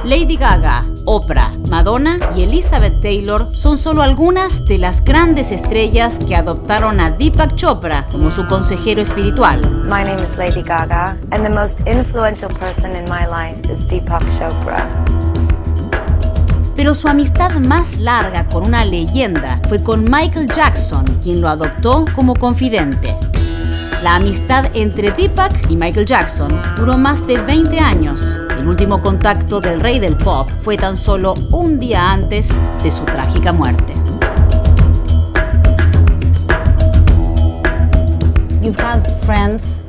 Lady Gaga, Oprah, Madonna y Elizabeth Taylor son solo algunas de las grandes estrellas que adoptaron a Deepak Chopra como su consejero espiritual. My name is Lady Gaga, and the most influential person in my life is Deepak Chopra. Pero su amistad más larga con una leyenda fue con Michael Jackson, quien lo adoptó como confidente. La amistad entre Deepak y Michael Jackson duró más de 20 años. El último contacto del rey del pop fue tan solo un día antes de su trágica muerte. You've had friends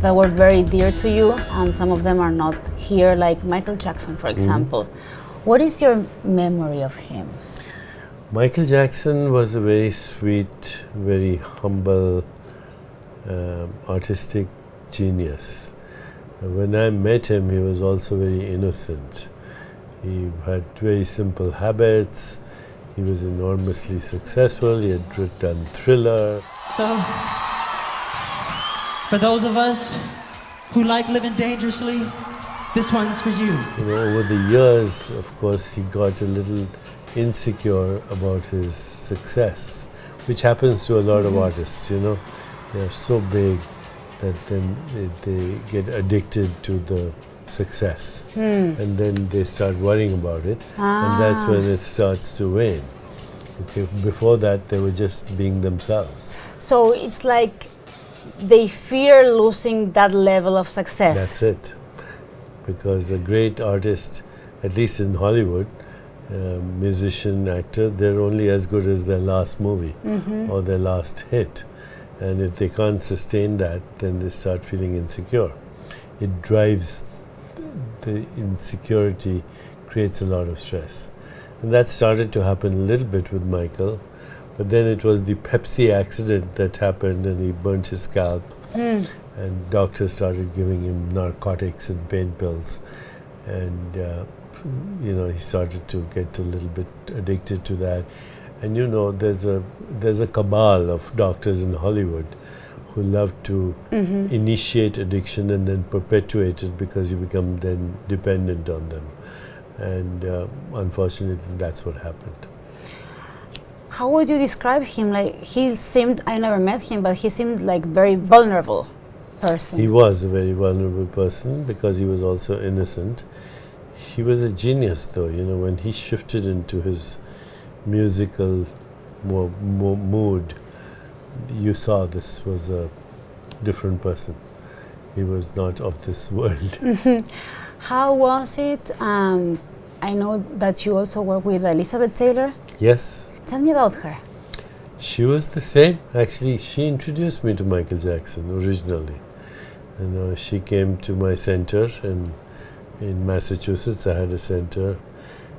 that were very dear to you, and some of them are not here, like Michael Jackson, for example. What is your memory of him? Michael Jackson was a very sweet, very humble, artistic genius. When I met him, he was also very innocent. He had very simple habits. He was enormously successful. He had done Thriller. So, for those of us who like living dangerously, this one's for you. You know, over the years, of course, he got a little insecure about his success, which happens to a lot of artists, you know. They're so big that then they get addicted to the success, and then they start worrying about it, and that's when it starts to wane. Okay, before that, they were just being themselves. So it's like they fear losing that level of success. That's it, because a great artist, at least in Hollywood, musician, actor, they're only as good as their last movie or their last hit. And if they can't sustain that, then they start feeling insecure. It drives, the insecurity creates a lot of stress. And that started to happen a little bit with Michael, but then it was the Pepsi accident that happened and he burnt his scalp. And doctors started giving him narcotics and pain pills. And, you know, he started to get a little bit addicted to that. And you know, there's a cabal of doctors in Hollywood who love to initiate addiction and then perpetuate it because you become then dependent on them. And unfortunately, that's what happened. How would you describe him? Like, he seemed, I never met him, but he seemed like very vulnerable person. He was a very vulnerable person because he was also innocent. He was a genius though, you know, when he shifted into his musical mood, you saw this was a different person. He was not of this world. How was it? I know that you also work with Elizabeth Taylor. Yes. Tell me about her. She was the same. Actually, she introduced me to Michael Jackson originally. You know, she came to my center in Massachusetts. I had a center.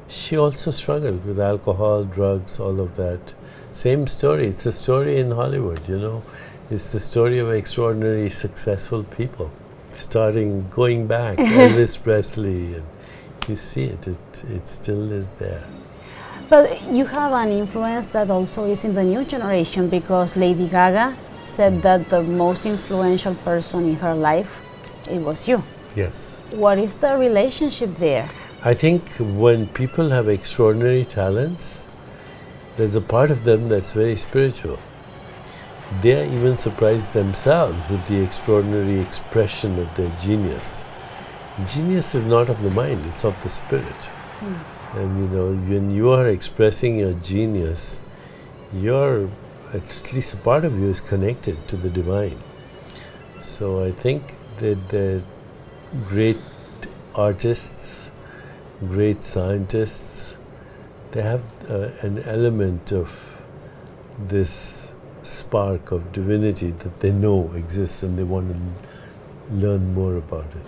She also struggled with alcohol, drugs, all of that. Same story. It's a story in Hollywood, you know. It's the story of extraordinary, successful people. Starting, going back, Elvis Presley, and you see it still is there. But you have an influence that also is in the new generation, because Lady Gaga said that the most influential person in her life, it was you. Yes. What is the relationship there? I think when people have extraordinary talents, there's a part of them that's very spiritual. They are even surprised themselves with the extraordinary expression of their genius. Genius is not of the mind, it's of the spirit. And you know, when you are expressing your genius, at least a part of you is connected to the divine. So I think that the great artists, great scientists, they have an element of this spark of divinity that they know exists and they want to learn more about it.